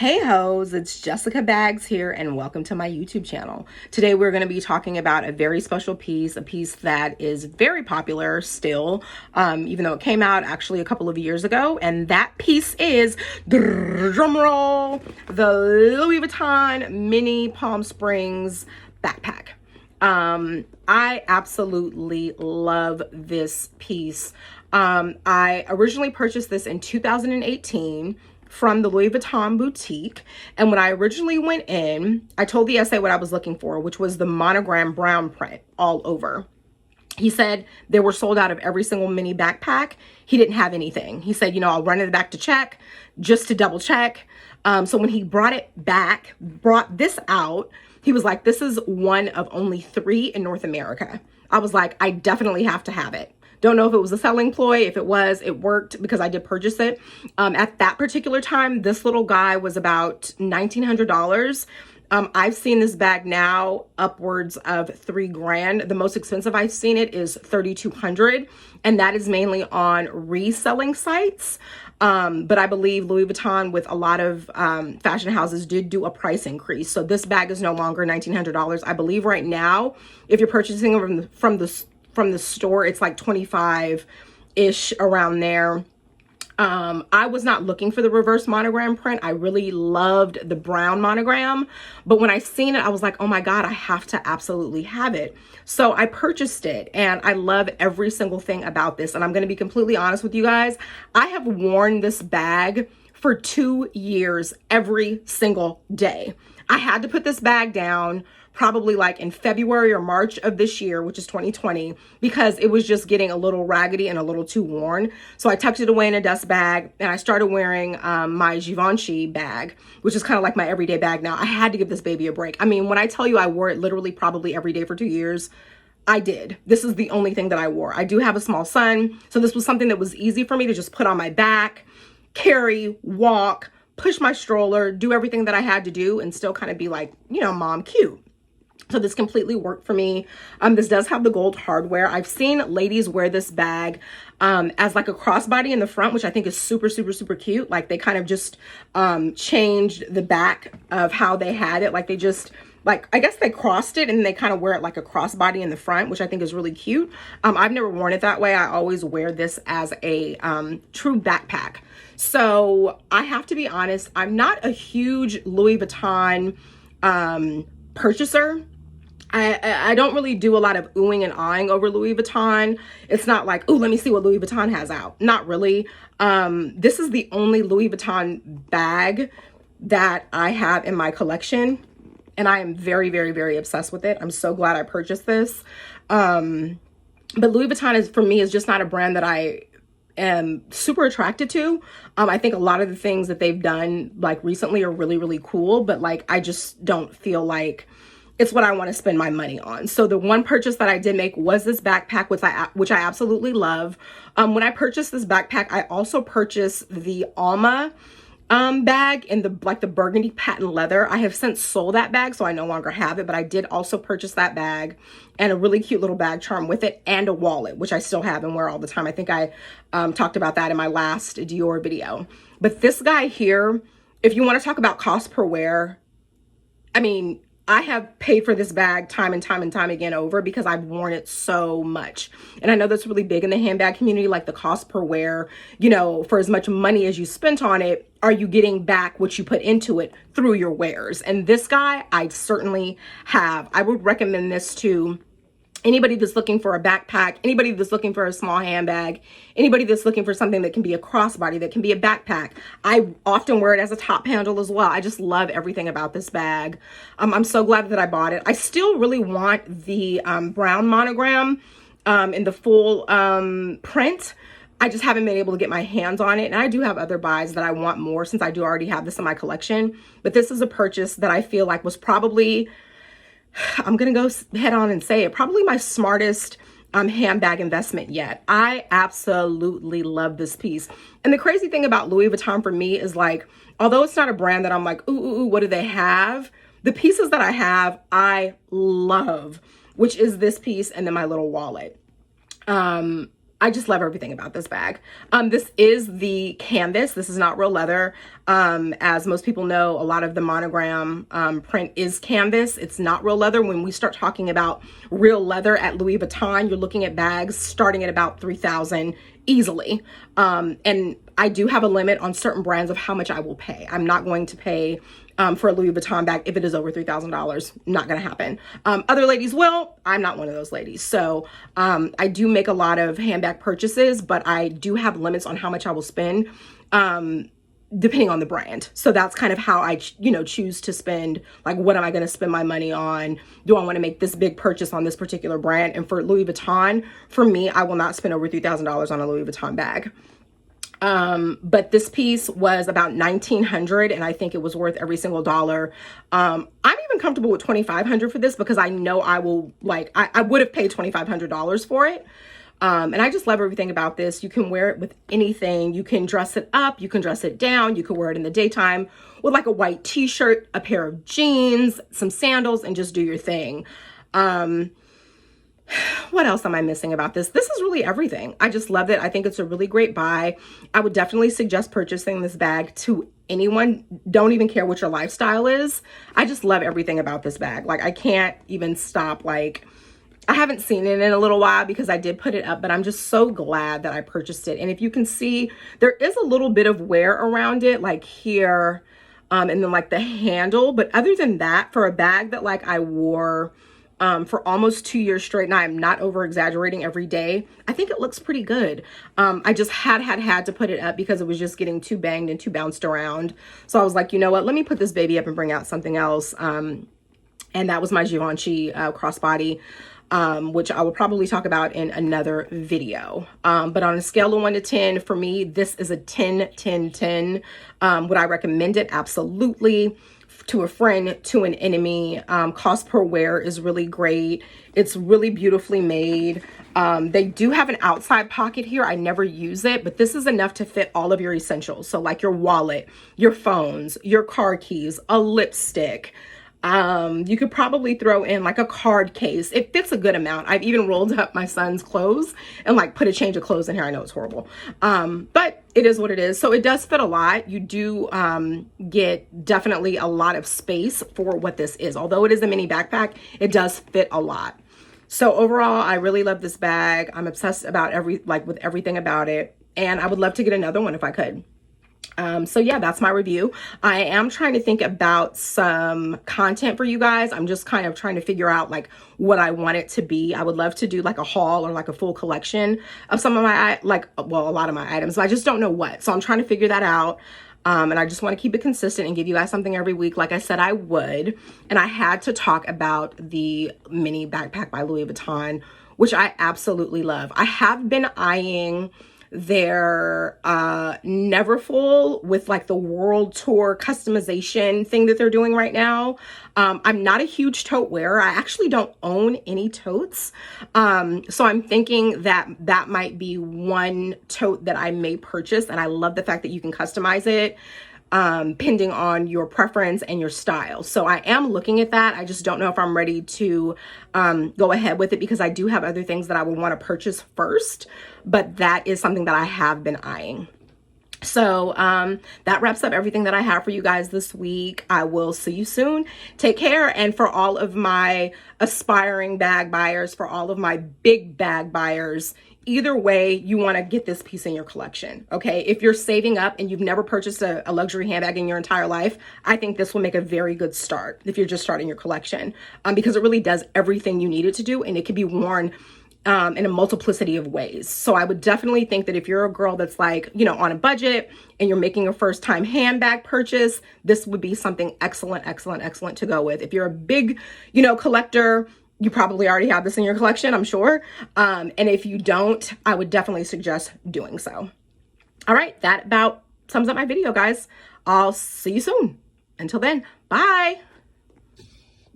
Hey hoes, it's Jessica Bags here and welcome to my YouTube channel. Today we're going to be talking about a very special piece, a piece that is very popular still, even though it came out actually a couple of years ago, and that piece is, drumroll, the Louis Vuitton Mini Palm Springs backpack. I absolutely love this piece. I originally purchased this in 2018 from the Louis Vuitton boutique. And when I originally went in, I told the SA what I was looking for, which was the monogram brown print all over. He said they were sold out of every single mini backpack. He didn't have anything. He said, I'll run it back to check just to double check. So when he brought this out, he was like, this is one of only 3 in North America. I was like, I definitely have to have it. Don't know if it was a selling ploy. If it was, it worked because I did purchase it. At that particular time, this little guy was about $1,900. I've seen this bag now upwards of $3,000. The most expensive I've seen it is $3,200, and that is mainly on reselling sites. But I believe Louis Vuitton, with a lot of fashion houses, did do a price increase. So this bag is no longer $1,900. I believe right now, if you're purchasing from the store, it's like 25-ish around there. I was not looking for the reverse monogram print. I really loved the brown monogram, but when I seen it, I was like, oh my God, I have to absolutely have it. So I purchased it and I love every single thing about this. And I'm going to be completely honest with you guys. I have worn this bag for 2 years, every single day. I had to put this bag down probably like in February or March of this year, which is 2020, because it was just getting a little raggedy and a little too worn. So I tucked it away in a dust bag and I started wearing my Givenchy bag, which is kind of like my everyday bag now. I had to give this baby a break. I mean, when I tell you I wore it literally probably every day for 2 years, I did. This is the only thing that I wore. I do have a small son, so this was something that was easy for me to just put on my back, carry, walk, push my stroller, do everything that I had to do and still kind of be like, mom cute. So this completely worked for me. This does have the gold hardware. I've seen ladies wear this bag as like a crossbody in the front, which I think is super, super, super cute. Like they kind of just changed the back of how they had it. Like they just, I guess they crossed it and they kind of wear it like a crossbody in the front, which I think is really cute. I've never worn it that way. I always wear this as a true backpack. So I have to be honest, I'm not a huge Louis Vuitton purchaser. I don't really do a lot of oohing and ahhing over Louis Vuitton. It's not like, oh, let me see what Louis Vuitton has out. Not really. This is the only Louis Vuitton bag that I have in my collection. And I am very, very, very obsessed with it. I'm so glad I purchased this. But Louis Vuitton for me is just not a brand that I am super attracted to. I think a lot of the things that they've done like recently are really, really cool. But I just don't feel like it's what I want to spend my money on. So the one purchase that I did make was this backpack, which I absolutely love. When I purchased this backpack, I also purchased the Alma bag in the burgundy patent leather. I have since sold that bag, so I no longer have it, but I did also purchase that bag and a really cute little bag charm with it and a wallet, which I still have and wear all the time. I think I talked about that in my last Dior video. But this guy here, if you want to talk about cost per wear, I mean, I have paid for this bag time and time and time again over because I've worn it so much. And I know that's really big in the handbag community, like the cost per wear, for as much money as you spent on it, are you getting back what you put into it through your wears? And this guy, I certainly have. I would recommend this to anybody that's looking for a backpack, anybody that's looking for a small handbag, anybody that's looking for something that can be a crossbody, that can be a backpack. I often wear it as a top handle as well. I just love everything about this bag. I'm so glad that I bought it. I still really want the brown monogram in the full print. I just haven't been able to get my hands on it. And I do have other buys that I want more since I do already have this in my collection. But this is a purchase that I feel like was probably, I'm going to go head on and say it, probably my smartest handbag investment yet. I absolutely love this piece. And the crazy thing about Louis Vuitton for me is although it's not a brand that I'm like, ooh, what do they have? The pieces that I have, I love, which is this piece and then my little wallet. I just love everything about this bag. This is the canvas. This is not real leather. As most people know, a lot of the monogram print is canvas. It's not real leather. When we start talking about real leather at Louis Vuitton, you're looking at bags starting at about $3,000 easily. And I do have a limit on certain brands of how much I will pay. I'm not going to pay for a Louis Vuitton bag if it is over $3,000. Not gonna happen. Other ladies will. I'm not one of those ladies. So I do make a lot of handbag purchases, but I do have limits on how much I will spend depending on the brand. So that's kind of how I choose to spend, like, what am I going to spend my money on? Do I want to make this big purchase on this particular brand? And for Louis Vuitton, for me, I will not spend over $3,000 on a Louis Vuitton bag. But this piece was about $1,900, and I think it was worth every single dollar. I'm even comfortable with $2,500 for this because I know I will, like, I would have paid $2,500 for it. And I just love everything about this. You can wear it with anything. You can dress it up, you can dress it down, you can wear it in the daytime with like a white t-shirt, a pair of jeans, some sandals, and just do your thing. What else am I missing about this? This is really everything. I just love it. I think it's a really great buy. I would definitely suggest purchasing this bag to anyone. Don't even care what your lifestyle is. I just love everything about this bag. Like, I can't even stop. Like, I haven't seen it in a little while because I did put it up, but I'm just so glad that I purchased it. And if you can see, there is a little bit of wear around it, like here, and then like the handle. But other than that, for a bag that like I wore for almost 2 years straight, and I'm not over exaggerating, every day, I think it looks pretty good. I just had to put it up because it was just getting too banged and too bounced around. So I was like, you know what, let me put this baby up and bring out something else. And that was my Givenchy crossbody, which I will probably talk about in another video. But on a scale of 1 to 10, for me, this is a 10, 10, 10. Would I recommend it? Absolutely. To a friend, to an enemy. Cost per wear is really great. It's really beautifully made. They do have an outside pocket here. I never use it, but this is enough to fit all of your essentials. So like your wallet, your phones, your car keys, a lipstick. You could probably throw in like a card case. It fits a good amount. I've even rolled up my son's clothes and like put a change of clothes in here. I know it's horrible. But it is what it is. So it does fit a lot. You do get definitely a lot of space for what this is. Although it is a mini backpack, it does fit a lot. So overall, I really love this bag. I'm obsessed about with everything about it. And I would love to get another one if I could. So yeah, that's my review. I am trying to think about some content for you guys. I'm just kind of trying to figure out like what I want it to be. I would love to do like a haul or like a full collection of some of my, a lot of my items, but I just don't know what. So I'm trying to figure that out. And I just want to keep it consistent and give you guys something every week, like I said I would. And I had to talk about the mini backpack by Louis Vuitton, which I absolutely love. I have been eyeing their Neverfull with like the world tour customization thing that they're doing right now. I'm not a huge tote wearer. I actually don't own any totes. So I'm thinking that that might be one tote that I may purchase. And I love the fact that you can customize it pending on your preference and your style. So I am looking at that. I just don't know if I'm ready to go ahead with it because I do have other things that I would want to purchase first, but that is something that I have been eyeing. So that wraps up everything that I have for you guys this week. I will see you soon. Take care. And for all of my aspiring bag buyers, for all of my big bag buyers, either way, you want to get this piece in your collection. Okay. If you're saving up and you've never purchased a luxury handbag in your entire life, I think this will make a very good start if you're just starting your collection, because it really does everything you need it to do. And it can be worn in a multiplicity of ways. So I would definitely think that if you're a girl that's like, on a budget and you're making a first time handbag purchase, this would be something excellent, excellent, excellent to go with. If you're a big, collector, you probably already have this in your collection, I'm sure. And if you don't, I would definitely suggest doing so. All right, that about sums up my video, guys. I'll see you soon. Until then, bye.